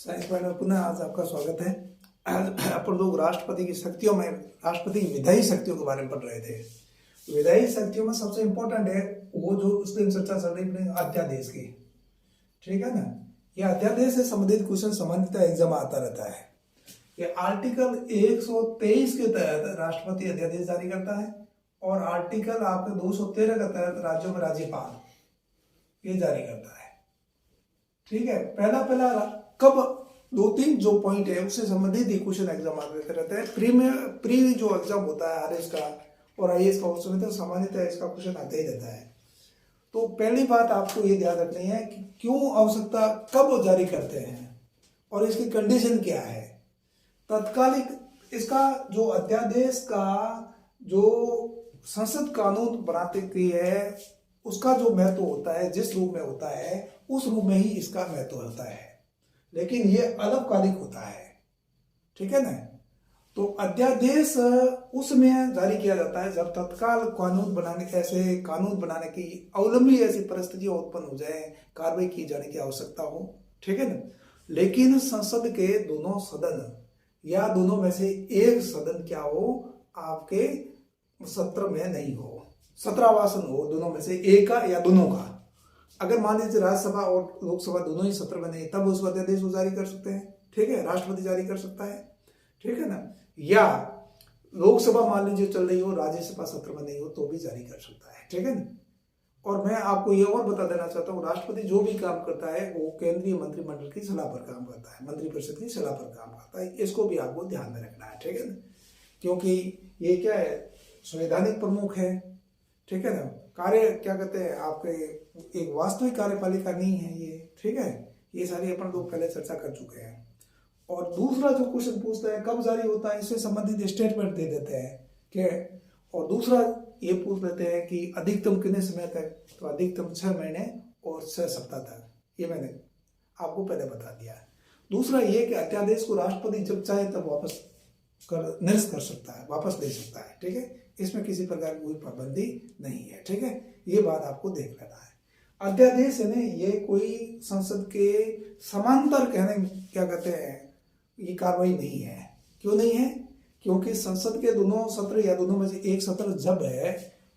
Science point में पुनः आज आपका स्वागत है। आज अपन लोग राष्ट्रपति की शक्तियों में राष्ट्रपति की विधायी शक्तियों के बारे में पढ़ रहे थे। विधायी शक्तियों में सबसे इम्पोर्टेंट है वो जो उस दिन चर्चा चल रही है अध्यादेश की, ठीक है ना। ये अध्यादेश से संबंधित क्वेश्चन सामान्यतः एग्जाम आता रहता है। ये आर्टिकल 123 के तहत राष्ट्रपति अध्यादेश जारी करता है और आर्टिकल आपके 213 के तहत राज्यों में राज्यपाल ये जारी करता है, ठीक है। पहला कब दो तीन जो पॉइंट है उससे संबंधित ही क्वेश्चन एग्जाम आते रहते हैं। प्री जो एग्जाम होता है आरएस का और आईएएस का उसमें तो सामान्यतः इसका क्वेश्चन आता ही रहता है। तो पहली बात आपको ये ध्यान रखनी है कि क्यों आवश्यकता कब जारी करते हैं और इसकी कंडीशन क्या है। तत्कालिक इसका जो अध्यादेश का जो संसद कानून बनाते की है उसका जो महत्व होता है, जिस रूप में होता है उस रूप में ही इसका महत्व होता है, लेकिन ये अल्पकालिक होता है, ठीक है ना। तो अध्यादेश उसमें जारी किया जाता है जब तत्काल कानून बनाने की अवलंबी ऐसी परिस्थितियां उत्पन्न हो जाए, कार्रवाई की जाने की आवश्यकता हो, ठीक है ना। लेकिन संसद के दोनों सदन या दोनों में से एक सदन क्या हो, आपके सत्र में नहीं हो, 17 आसन हो, दोनों में से एक का या दोनों का। अगर मान लीजिए राज्यसभा और लोकसभा दोनों ही सत्र में नहीं, तब उस अध्यादेश को जारी कर सकते हैं, ठीक है। राष्ट्रपति जारी कर सकता है, ठीक है ना। या लोकसभा मान लीजिए चल रही हो, राज्यसभा सत्र में नहीं हो तो भी जारी कर सकता है, ठीक है ना। और मैं आपको ये और बता देना चाहता हूँ, राष्ट्रपति जो भी काम करता है वो केंद्रीय मंत्रिमंडल की सलाह पर काम करता है, मंत्रिपरिषद की सलाह पर काम करता है। इसको भी आपको ध्यान में रखना है, ठीक है ना। क्योंकि ये क्या है, संवैधानिक प्रमुख है, ठीक है ना। कार्य क्या कहते हैं आपके एक वास्तविक कार्यपालिका नहीं है ये, ठीक है। ये सारी अपन लोग पहले चर्चा कर चुके हैं। और दूसरा जो क्वेश्चन पूछता है कब जारी होता है, इससे संबंधित स्टेटमेंट दे देते हैं कि, और दूसरा ये पूछ लेते हैं कि अधिकतम कितने समय तक, तो अधिकतम 6 महीने और 6 सप्ताह तक, ये मैंने आपको पहले बता दिया है। दूसरा ये कि अध्यादेश को राष्ट्रपति जब चाहे तब वापस निरस्त कर सकता है, वापस ले सकता है, ठीक है। इसमें किसी प्रकार की कोई पाबंदी नहीं है, ठीक है। ये बात आपको देख लेना है। अध्यादेश है ना, ये कोई संसद के समांतर कहने क्या कहते हैं ये कार्रवाई नहीं है। क्यों नहीं है? क्योंकि संसद के दोनों सत्र या दोनों में से एक सत्र जब है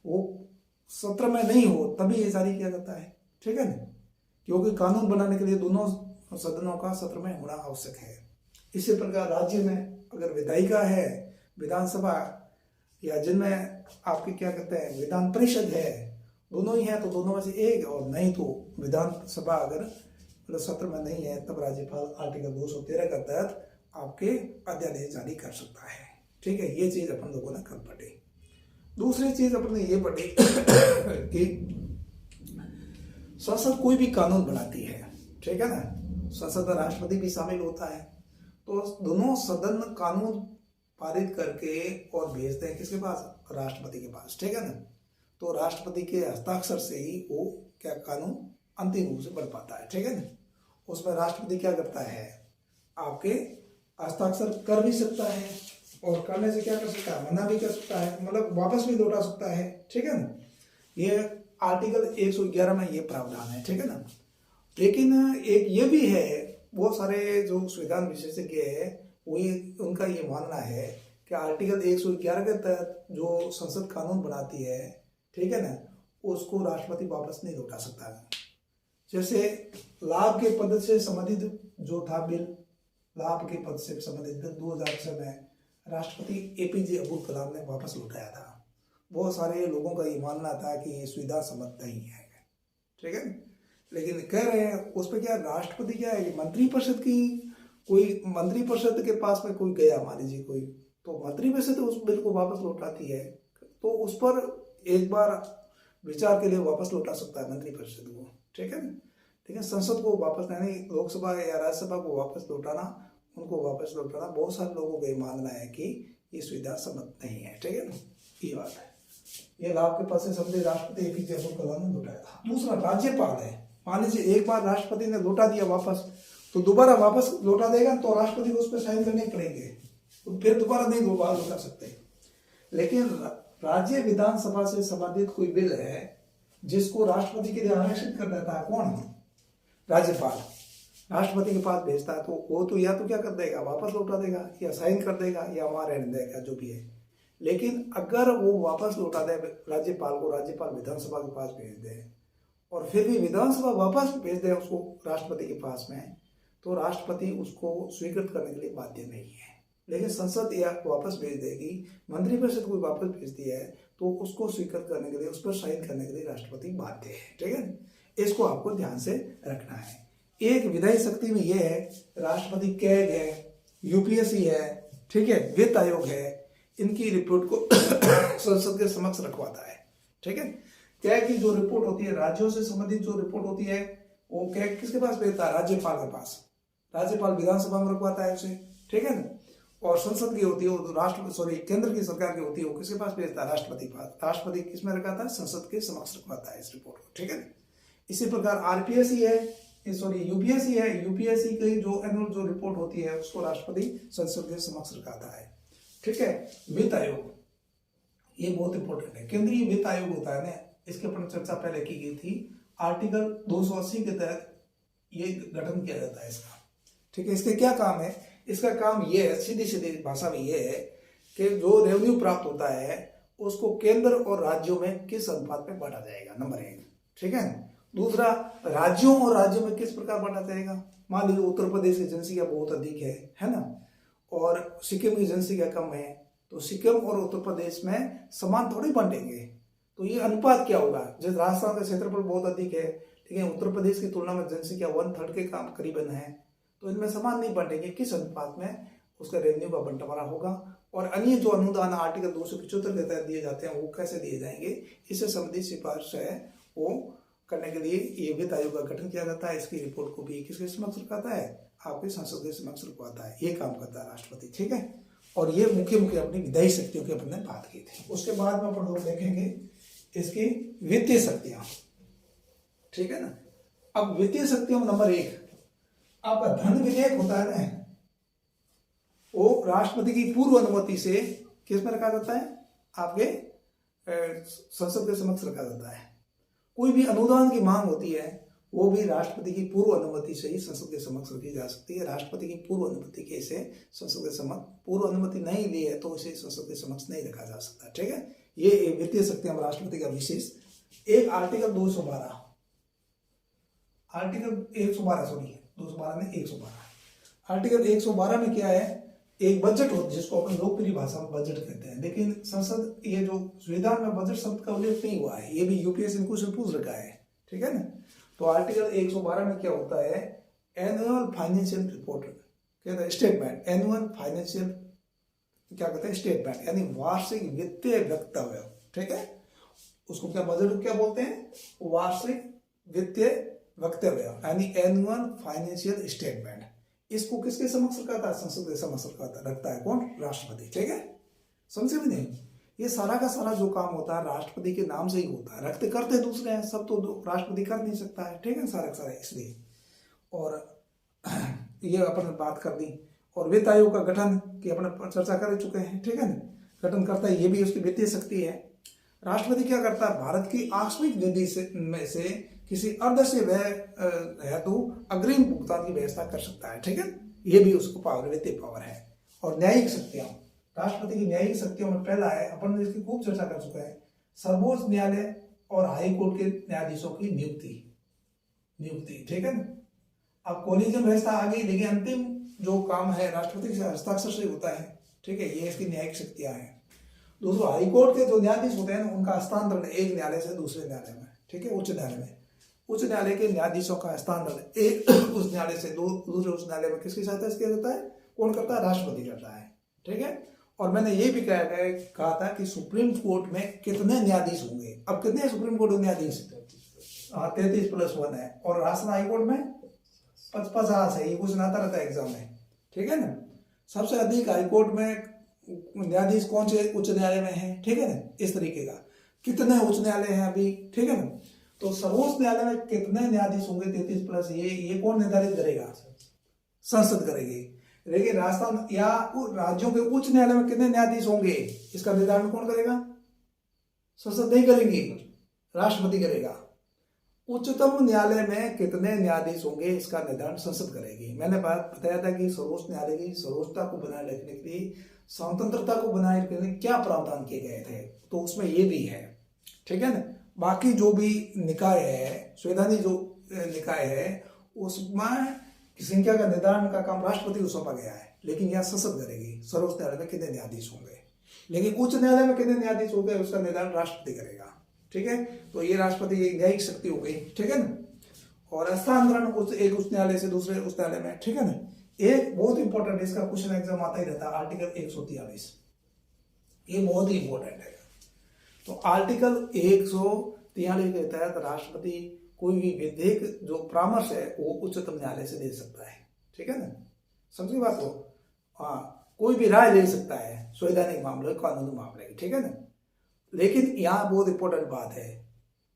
वो सत्र में नहीं हो तभी ये जारी किया जाता है, ठीक है ना। क्योंकि कानून बनाने के लिए दोनों सदनों का सत्र में होना आवश्यक है। इसी प्रकार राज्य में अगर विधायिका है, विधानसभा या जिनमें आपके क्या कहते हैं विधान परिषद है, दोनों ही है तो दोनों में से एक, और नहीं तो विधानसभा अगर सत्र में नहीं है तब राज्यपाल आर्टिकल 213 के तहत आपके अध्यादेश जारी कर सकता है, ठीक है। ये चीज अपन लोगों ने कल पढ़ी। दूसरी चीज अपन ने ये पढ़ी कि संसद कोई भी कानून बनाती है, ठीक है ना। संसद में राष्ट्रपति भी शामिल होता है, तो दोनों सदन कानून पारित करके और भेजते हैं किसके पास, राष्ट्रपति के पास, ठीक है ना। तो राष्ट्रपति के हस्ताक्षर से ही वो क्या कानून अंतिम रूप से बन पाता है, ठीक है ना। उसमें राष्ट्रपति क्या करता है, आपके हस्ताक्षर कर भी सकता है और करने से क्या कर सकता है, मना भी कर सकता है, मतलब वापस भी लौटा सकता है, ठीक है ना। ये आर्टिकल 111 में ये प्रावधान है, ठीक है ना। लेकिन एक ये भी है, बहुत सारे जो संविधान विशेषज्ञ है उनका ये मानना है कि आर्टिकल 111 के तहत जो संसद कानून बनाती है, ठीक है ना, उसको राष्ट्रपति वापस नहीं लौटा सकता है। जैसे लाभ के पद से संबंधित जो था बिल, लाभ के पद से संबंधित बिल 2006 में राष्ट्रपति एपीजे अब्दुल कलाम ने वापस लौटाया था। बहुत सारे लोगों का ये मानना था कि ये सुविधा सम्मत नहीं है, ठीक है। लेकिन कह रहे हैं उस पर क्या राष्ट्रपति क्या है, मंत्रिपरिषद की कोई मंत्रिपरिषद के पास में कोई गया मान लीजिए कोई, तो मंत्रिपरिषद उस बिल को वापस लौटाती है, तो उस पर एक बार विचार के लिए वापस लौटा सकता है मंत्रिपरिषद को, ठीक है। लेकिन संसद को वापस यानी लोकसभा या राज्यसभा को वापस लौटाना, उनको वापस लौटाना बहुत सारे लोगों का ये मानना है कि ये सुविधा सम्मत नहीं है, ठीक है ना। ये बात है, ये लाभ के पद से संबंधित राष्ट्रपति एपीजे अब्दुल कलाम ने लौटाया था। दूसरा राज्यपाल है, मान लीजिए एक बार राष्ट्रपति ने लौटा दिया वापस, तो दोबारा वापस लौटा देगा तो राष्ट्रपति को उस पर साइन करने पड़ेंगे, तो फिर दोबारा नहीं दोबारा लौटा सकते। लेकिन राज्य विधानसभा से संबंधित कोई बिल है जिसको राष्ट्रपति के लिए आरक्षित कर देता है कौन, राज्यपाल। राष्ट्रपति के पास भेजता है तो वो तो या तो क्या कर देगा, वापस लौटा देगा या साइन कर देगा या वहां रहने देगा, जो भी है। लेकिन अगर वो वापस लौटा दे राज्यपाल को, राज्यपाल विधानसभा के पास भेज दे और फिर भी विधानसभा वापस भेज दे उसको राष्ट्रपति के पास में, तो राष्ट्रपति उसको स्वीकृत करने के लिए बाध्य नहीं है। लेकिन संसद या वापस भेज देगी, मंत्रिपरिषद कोई वापस भेजती है तो उसको स्वीकृत करने के लिए, उस पर साइन करने के लिए राष्ट्रपति बाध्य है। ठीक है, इसको आपको ध्यान से रखना है। एक विधायी शक्ति में यह है, राष्ट्रपति कैग है, यूपीएससी है, ठीक है, वित्त आयोग है, इनकी रिपोर्ट को संसद के समक्ष रखवाता है। ठीक है, कैग की जो रिपोर्ट होती है, राज्यों से संबंधित जो रिपोर्ट होती है, वो कैग किसके पास भेजता है, राज्यपाल के पास। राज्यपाल विधानसभा में रखवाता है उसे। ठीक है ना, और संसद की होती है वो केंद्र की सरकार की होती है, वो किसके पास भेजता है, राष्ट्रपति के पास। राष्ट्रपति किसमें रखाता है, संसद के समक्ष रखवाता है इस रिपोर्ट को। ठीक है, इसी प्रकार आरपीएससी है, यूपीएससी है, यूपीएससी की जो एनुअल जो रिपोर्ट होती है उसको राष्ट्रपति संसद के समक्ष रखाता है। ठीक है, वित्त आयोग, ये बहुत इंपॉर्टेंट है। केंद्रीय वित्त आयोग होता है ना, इसके ऊपर चर्चा पहले की गई थी। आर्टिकल 280 के तहत ये गठन किया जाता है इसका। ठीक है, इसके क्या काम है, इसका काम ये है, सीधी सीधी भाषा में ये है कि जो रेवेन्यू प्राप्त होता है उसको केंद्र और राज्यों में किस अनुपात में बांटा जाएगा, नंबर 1। ठीक है, दूसरा, राज्यों और राज्यों में किस प्रकार बांटा जाएगा। मान लीजिए उत्तर प्रदेश की जनसंख्या बहुत अधिक है ना, और सिक्किम की जनसंख्या कम है, तो सिक्किम और उत्तर प्रदेश में समान थोड़ी बांटेंगे। तो ये अनुपात क्या होगा, जैसे राजस्थान का क्षेत्रफल बहुत अधिक है, ठीक है, उत्तर प्रदेश की तुलना में जनसंख्या 1/3 के करीबन है, तो इनमें समान नहीं बांटेंगे। किस अनुपात में उसका रेवेन्यू का बंटवारा होगा। और अन्य जो अनुदान आर्टिकल 275 के तहत दिए जाते हैं वो कैसे दिए जाएंगे, इससे संबंधित सिफारिश है वो करने के लिए ये वित्त आयोग का गठन किया जाता है। इसकी रिपोर्ट को भी किसके समक्ष रखवाता है, आपके संसद के समक्ष रखवाता है। ये काम करता है राष्ट्रपति। ठीक है, और ये मुख्य अपनी विधायी शक्तियों की अपने बात की थी। उसके बाद में अपन लोग देखेंगे इसकी वित्तीय शक्तियां। ठीक है ना, अब वित्तीय शक्तियों में नंबर 1 आपका धन विधेयक होता है ना, वो राष्ट्रपति की पूर्व अनुमति से किस में रखा जाता है, आपके संसद के समक्ष रखा जाता है। कोई भी अनुदान की मांग होती है वो भी राष्ट्रपति की पूर्व अनुमति से ही संसद के समक्ष रखी जा सकती है। राष्ट्रपति की पूर्व अनुमति के से संसद के समक्ष, पूर्व अनुमति नहीं ली है तो इसे संसद के समक्ष नहीं रखा जा सकता। ठीक है, ये वित्तीय शक्तियां राष्ट्रपति का विशेष। एक आर्टिकल 212 आर्टिकल 112 में क्या है, एक बजट होता है जिसको अपन लोकप्रिय भाषा में बजट कहते हैं, लेकिन संसद ये जो संविधान में बजट शब्द का उल्लेख नहीं हुआ है, ये भी यूपीएससी ने क्वेश्चन पूछ रखा है। ठीक है ना, तो आर्टिकल 112 में क्या होता है, एनुअल फाइनेंशियल रिपोर्ट कहते हैं, स्टेटमेंट, एनुअल फाइनेंशियल क्या कहते हैं, स्टेटमेंट, यानी वार्षिक वित्तीय वक्तव्य। ठीक है, उसको क्या बजट क्या बोलते हैं, वार्षिक वित्तीय वक्तव्य यानी एनुअल फाइनेंशियल स्टेटमेंट। इसको किसके समक्ष रखता है, संसद के समक्ष रखता है कौन, राष्ट्रपति। ठीक है, समझे भी नहीं, ये सारा का सारा जो काम होता है राष्ट्रपति के नाम से ही होता है। रखते करते दूसरे हैं, सब तो राष्ट्रपति कर नहीं सकता है। ठीक है, सारा का सारा इसलिए। और ये अपन बात कर दी। और वित्त आयोग का गठन की अपन चर्चा कर चुके हैं। ठीक है ना, गठन करता है, ये भी उसकी वित्तीय शक्ति है। राष्ट्रपति क्या करता है, भारत की आकस्मिक निधि से किसी अर्धस्य व्यय हेतु अग्रिम भुगतान की व्यवस्था कर सकता है। ठीक है, ये भी उसको पावर, वित्तीय पावर है। और न्यायिक शक्तियां, राष्ट्रपति की न्यायिक शक्तियों में पहला है, अपन इसकी खूब चर्चा कर चुके हैं, सर्वोच्च न्यायालय और हाई कोर्ट के न्यायाधीशों की नियुक्ति। ठीक है ना, अब कोलिजियम व्यवस्था आ गई, लेकिन अंतिम जो काम है राष्ट्रपति के हस्ताक्षर से होता है। ठीक है, ये इसकी न्यायिक शक्तियां हैं। दूसरा, हाईकोर्ट के जो न्यायाधीश होते हैं ना, उनका हस्तांतरण एक न्यायालय से दूसरे न्यायालय में। ठीक है, उच्च न्यायालय के न्यायाधीशों का हस्तांतरण एक उस न्यायालय से दूसरे उच्च न्यायालय में किसकी सहायता से किया जाता है, कौन करता है, राष्ट्रपति करता है। ठीक है, और मैंने ये भी कहा था कि सुप्रीम कोर्ट में कितने न्यायाधीश होंगे। अब कितने सुप्रीम कोर्ट न्यायाधीश, 33+1 है। और राजस्थान हाईकोर्ट में 50 है, ये क्वेश्चन आता रहता है एग्जाम में। ठीक है ना, सबसे अधिक हाईकोर्ट में न्यायाधीश कौन से उच्च न्यायालय में है। ठीक है ना, इस तरीके का कितने उच्च न्यायालय हैं अभी। ठीक है ना, तो सर्वोच्च न्यायालय में कितने न्यायाधीश होंगे, 33+, ये कौन निर्धारित करेगा, संसद करेगी। लेकिन राजस्थान या राज्यों के उच्च न्यायालय में कितने न्यायाधीश होंगे, इसका निर्धारण कौन करेगा, संसद नहीं करेगी, राष्ट्रपति करेगा। उच्चतम न्यायालय में कितने न्यायाधीश होंगे इसका निर्धारण संसद करेगी। मैंने बात बताया था कि सर्वोच्च न्यायालय की सर्वोच्चता को बनाए रखने के लिए, स्वतंत्रता को बनाए रखने के लिए क्या प्रावधान किए गए थे, तो उसमें ये भी है, ठीक है ना। बाकी जो भी निकाय है, संवैधानिक जो निकाय है, उसमें संख्या का निर्धारण का काम राष्ट्रपति को सौंपा गया है, लेकिन यह संसद करेगी सर्वोच्च न्यायालय में कितने न्यायाधीश होंगे। लेकिन उच्च न्यायालय में कितने न्यायाधीश होंगे उसका निर्धारण राष्ट्रपति करेगा, ठीक है। तो ये राष्ट्रपति की न्यायिक शक्ति हो गई, ठीक है ना। और हस्तांतरण एक उच्च न्यायालय से दूसरे उच्च न्यायालय में, ठीक है ना। एक बहुत इंपॉर्टेंट, इसका क्वेश्चन एग्जाम आता ही रहता है, आर्टिकल 143, ये बहुत ही इंपॉर्टेंट है। तो आर्टिकल 143 के तहत राष्ट्रपति कोई भी विधेयक जो परामर्श है वो उच्चतम न्यायालय से ले सकता है, ठीक है ना, समझी बात हो। हाँ, कोई भी राय ले सकता है संवैधानिक मामले, कानूनी मामले की, ठीक है ना। लेकिन यहाँ बहुत इंपॉर्टेंट बात है,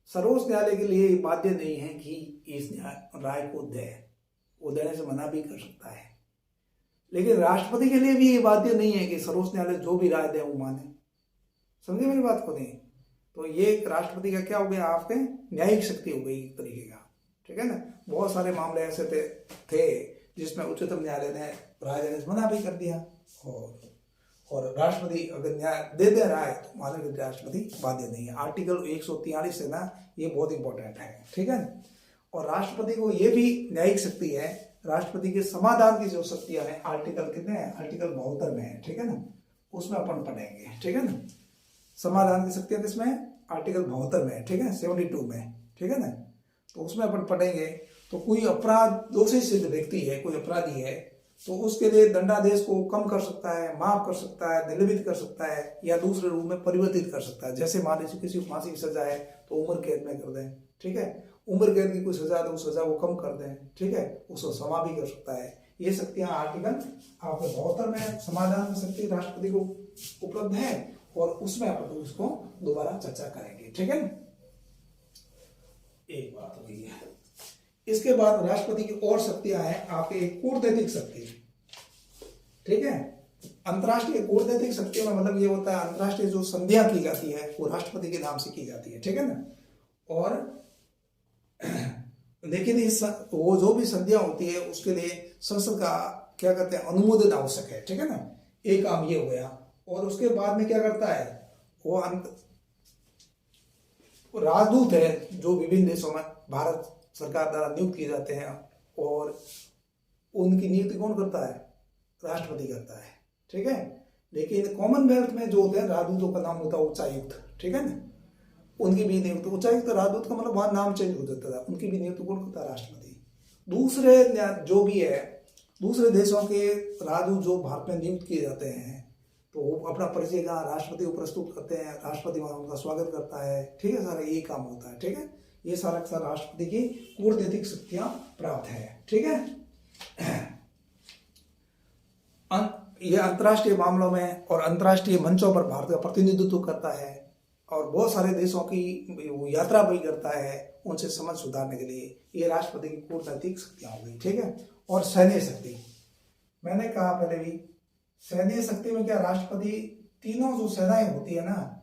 सर्वोच्च न्यायालय के लिए बाध्य नहीं है कि इस राय को दे, वो देने से मना भी कर सकता है। लेकिन राष्ट्रपति के लिए भी ये बाध्य नहीं है कि सर्वोच्च न्यायालय जो भी राय दे वो माने, समझे मेरी बात को नहीं। तो ये राष्ट्रपति का क्या हो गया, आपके न्यायिक शक्ति हो गई एक तरीके का, ठीक है ना। बहुत सारे मामले ऐसे थे जिसमें उच्चतम न्यायालय ने राय देने से मना भी कर दिया, और राष्ट्रपति अगर न्याय दे दे रहा है तो माने कि राष्ट्रपति बाध्य नहीं है। आर्टिकल 143 है ना, ये बहुत इंपॉर्टेंट है, ठीक है। और राष्ट्रपति को ये भी न्यायिक शक्ति है, राष्ट्रपति के समाधान की जो शक्तियां हैं, आर्टिकल कितने हैं, आर्टिकल 72 में है, ठीक है ना, उसमें अपन पढ़ेंगे, ठीक है ना। समाधान की शक्तियां किसमें है, आर्टिकल 72 में, ठीक है, 72 में, ठीक है ना। तो उसमें अपन पढ़ेंगे। तो कोई अपराध दोषी सिद्ध व्यक्ति है, कोई अपराधी है, तो उसके लिए दंडादेश को कम कर सकता है, माफ कर सकता है, निलंबित कर सकता है, या दूसरे रूप में परिवर्तित कर सकता है। जैसे मान लीजिए किसी को फांसी की सजा है तो उम्र कैद में कर दें, ठीक है, उम्र कैद की कोई सजा है तो उस सजा को कम कर दें, ठीक है, उसको क्षमा भी कर सकता है। ये शक्तियां आर्टिकल आपके 72 में समाधान की शक्ति राष्ट्रपति को उपलब्ध है, और उसमें अपन उसको दोबारा चर्चा करेंगे, ठीक है। एक बात हो गई है। इसके बाद राष्ट्रपति की और शक्तियां हैं आपके कूटनीतिक शक्ति, ठीक है। अंतर्राष्ट्रीय कूटनीतिक शक्तियों में मतलब ये होता है, अंतर्राष्ट्रीय जो संधियां की जाती है वो राष्ट्रपति के नाम से की जाती है, ठीक है ना। और लेकिन इस वो जो भी संधियां होती है उसके लिए संसद का क्या कहते हैं, अनुमोदन आवश्यक है, ठीक है ना। एक काम ये हो गया। और उसके बाद में क्या करता है, वो राजदूत है जो विभिन्न देशों में भारत सरकार द्वारा नियुक्त किए जाते हैं, और उनकी नियुक्ति कौन करता है, राष्ट्रपति करता है, ठीक है। लेकिन कॉमनवेल्थ में जो होते हैं राजदूतों का नाम होता है उच्चायुक्त, ठीक है ना, उनकी भी नियुक्ति, उच्चायुक्त राजदूत का मतलब वहां नाम चेंज हो जाता था, उनकी भी नियुक्ति कौन करता है, राष्ट्रपति। दूसरे जो भी है, दूसरे देशों के राजदूत जो भारत में नियुक्त किए जाते हैं, तो वो अपना परिचय का राष्ट्रपति को प्रस्तुत करते हैं, राष्ट्रपति वहां उनका स्वागत करता है, ठीक है, सारा यही काम होता है, ठीक है। ये सारा राष्ट्रपति की कूटनीतिक शक्तियां प्राप्त है, ठीक है। ये अंतर्राष्ट्रीय मामलों में और अंतर्राष्ट्रीय मंचों पर भारत का प्रतिनिधित्व करता है, और बहुत सारे देशों की यात्रा भी करता है, उनसे समझ सुधारने के लिए। ये राष्ट्रपति की कूटनीतिक शक्तियां हो गई, ठीक है। और सैन्य शक्ति, मैंने कहा पहले भी, सैन्य शक्ति में क्या, राष्ट्रपति तीनों जो सेनाएं होती है ना,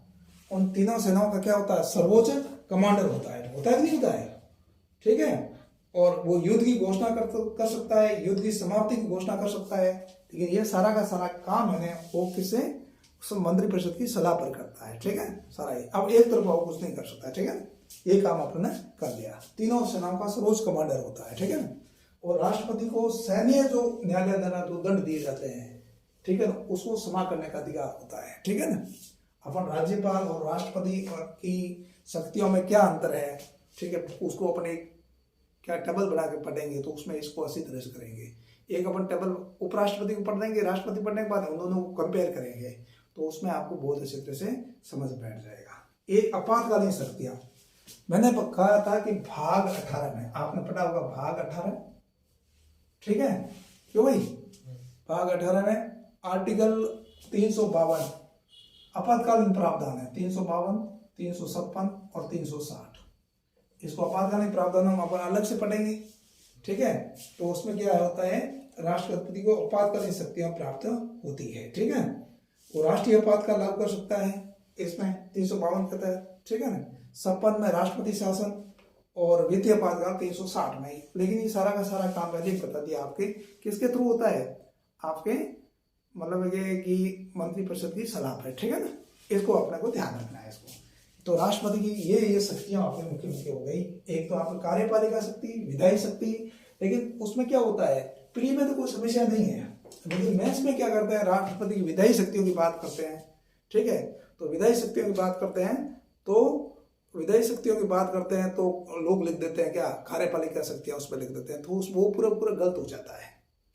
उन तीनों सेनाओं का क्या होता है, सर्वोच्च कमांडर होता है कि नहीं होता है, ठीक है। और वो युद्ध की घोषणा कर सकता है, युद्ध की समाप्ति की घोषणा कर सकता है, लेकिन ये सारा का सारा काम है वो किससे, मंत्रिपरिषद की सलाह पर करता है, ठीक है, सारा ही। अब एक तरफा वो कुछ नहीं कर सकता, ठीक है। ये काम अपने कर लिया, तीनों सेनाओं का सर्वोच्च कमांडर होता है, ठीक है ना। और राष्ट्रपति को सैन्य जो न्यायालय द्वारा जो दंड दिए जाते हैं, ठीक है ना, उसको क्षमा करने का अधिकार होता है, ठीक है ना। अपन राज्यपाल और राष्ट्रपति की शक्तियों में क्या अंतर है, ठीक है, उसको अपने क्या टेबल बना के पढ़ेंगे तो उसमें इसको अच्छी तरह से करेंगे। एक अपन टेबल उपराष्ट्रपति को पढ़ देंगे, राष्ट्रपति पढ़ने के बाद उन दोनों को कंपेयर करेंगे, तो उसमें आपको बहुत अच्छी तरह से समझ बैठ जाएगा। एक आपातकालीन शक्तियां, मैंने कहा था कि भाग 18 में आपने पढ़ा होगा, भाग 18, ठीक है, क्यों भाई, भाग 18 में आर्टिकल 352 आपातकालीन प्रावधान है, 352, 356 और 360। इसको आपातकालीन प्रावधान हम अपन अलग से पढ़ेंगे, ठीक है। तो उसमें क्या होता है, राष्ट्रपति को आपातकालीन शक्तियां प्राप्त होती है, ठीक है। वो राष्ट्रीय आपातकाल लागू कर सकता है इसमें 352 के तहत, ठीक है ना। 56 में राष्ट्रपति शासन, और वित्तीय आपातकाल 360 में। लेकिन ये सारा का सारा काम पहले ही बता दिया आपके किसके थ्रू होता है, आपके मतलब ये कि मंत्रिपरिषद की सलाह पर, ठीक है ना। इसको अपने को ध्यान रखना है इसको। तो राष्ट्रपति की ये शक्तियां आपके मुख्य मुख्य हो गई। एक तो आपकी कार्यपालिका शक्ति, विधायी शक्ति, लेकिन उसमें क्या होता है, प्री में तो कोई समस्या नहीं है, लेकिन मेंस में क्या करते हैं, राष्ट्रपति की विधायी शक्तियों की बात करते हैं, ठीक है। तो विधायी शक्तियों की बात करते हैं तो लोग लिख देते हैं क्या, कार्यपालिका शक्तियां उस पर लिख देते हैं, तो वो पूरा गलत हो जाता है,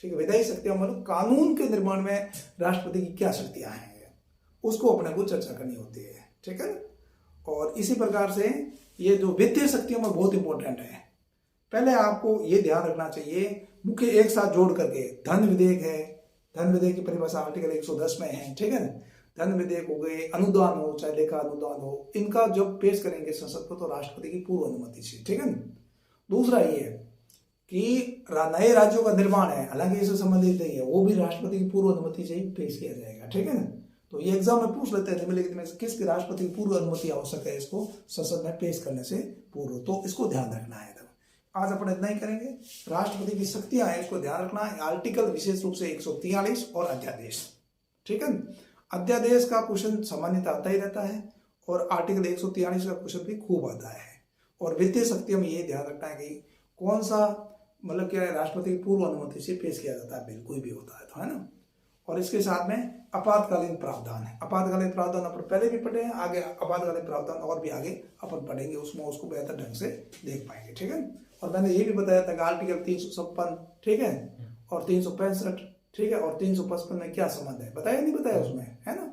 ठीक है। विधायी शक्तियां मतलब कानून के निर्माण में राष्ट्रपति की क्या शक्तियां हैं उसको अपने को चर्चा करनी होती है, ठीक है। और इसी प्रकार से ये जो वित्तीय शक्तियों में बहुत इंपॉर्टेंट है, पहले आपको ये ध्यान रखना चाहिए, मुख्य एक साथ जोड़ करके धन विधेयक है, धन विधेयक की परिभाषा आर्टिकल 110 में है, ठीक है ना। धन विधेयक हो गए, अनुदान हो चाहे लेखा अनुदान हो, इनका जब पेश करेंगे संसद को तो राष्ट्रपति की पूर्व अनुमति से, ठीक है ना। दूसरा ये है कि नए राज्यों का निर्माण है, हालांकि इससे संबंधित नहीं है, वो भी राष्ट्रपति की पूर्व अनुमति से ही पेश किया जाएगा, ठीक है ना। तो ये एग्जाम में पूछ लेते हैं निम्नलिखित में किसकी राष्ट्रपति की पूर्व अनुमति आवश्यक है इसको संसद में पेश करने से पूर्व, तो इसको ध्यान रखना है। आज अपन इतना ही करेंगे। राष्ट्रपति की शक्तियां हैं इसको ध्यान रखना है। आर्टिकल विशेष रूप से 143 और अध्यादेश, ठीक है। अध्यादेश का क्वेश्चन सामान्यतः आता ही रहता है और आर्टिकल 143 का क्वेश्चन भी खूब आता है। और वित्तीय शक्तियों में ये ध्यान रखना है कि कौन सा मतलब क्या है, राष्ट्रपति की पूर्व अनुमति से पेश किया जाता है, बिल कोई भी होता है तो, है ना। और इसके साथ में आपातकालीन प्रावधान है। आपातकालीन प्रावधान अपन पहले भी पढ़े हैं, आगे आपातकालीन प्रावधान और भी आगे अपन पढ़ेंगे, उसमें उसको बेहतर ढंग से देख पाएंगे, ठीक है। और मैंने ये भी बताया था कि आर्टिकल 356, ठीक है, और 365, ठीक है, और 355 में क्या संबंध है, बताया नहीं बताया उसमें, है ना।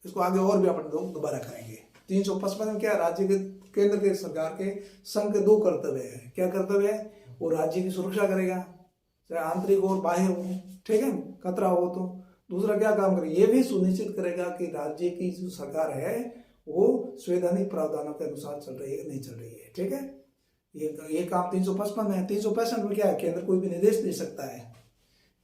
इसको आगे और भी अपन लोग दोबारा करेंगे। 355 में क्या, राज्य के केंद्र के सरकार के संघ के 2 कर्तव्य है। क्या कर्तव्य है, वो राज्य की सुरक्षा करेगा, चाहे आंतरिक और बाह्य हो, ठीक है, खतरा हो तो। दूसरा क्या काम करेगा, ये भी सुनिश्चित करेगा कि राज्य की जो सरकार है वो संवैधानिक प्रावधानों के अनुसार चल रही है नहीं चल रही है, ठीक है। ये काम 355 में है। 365 में क्या है, केंद्र कोई भी निर्देश दे सकता है,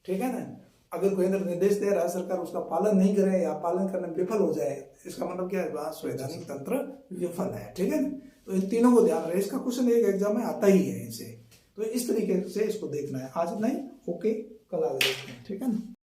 ठीक है ना। अगर केंद्र निर्देश दे राज्य सरकार उसका पालन नहीं करे या पालन करने में विफल हो जाए, इसका मतलब क्या है, वहां संवैधानिक तंत्र विफल है, ठीक है ना। तो इन तीनों को ध्यान रहे, इसका क्वेश्चन एक एग्जाम में आता ही है इनसे, तो इस तरीके से इसको देखना है। आज नहीं, ओके, कल आगे देखते हैं, ठीक है ना।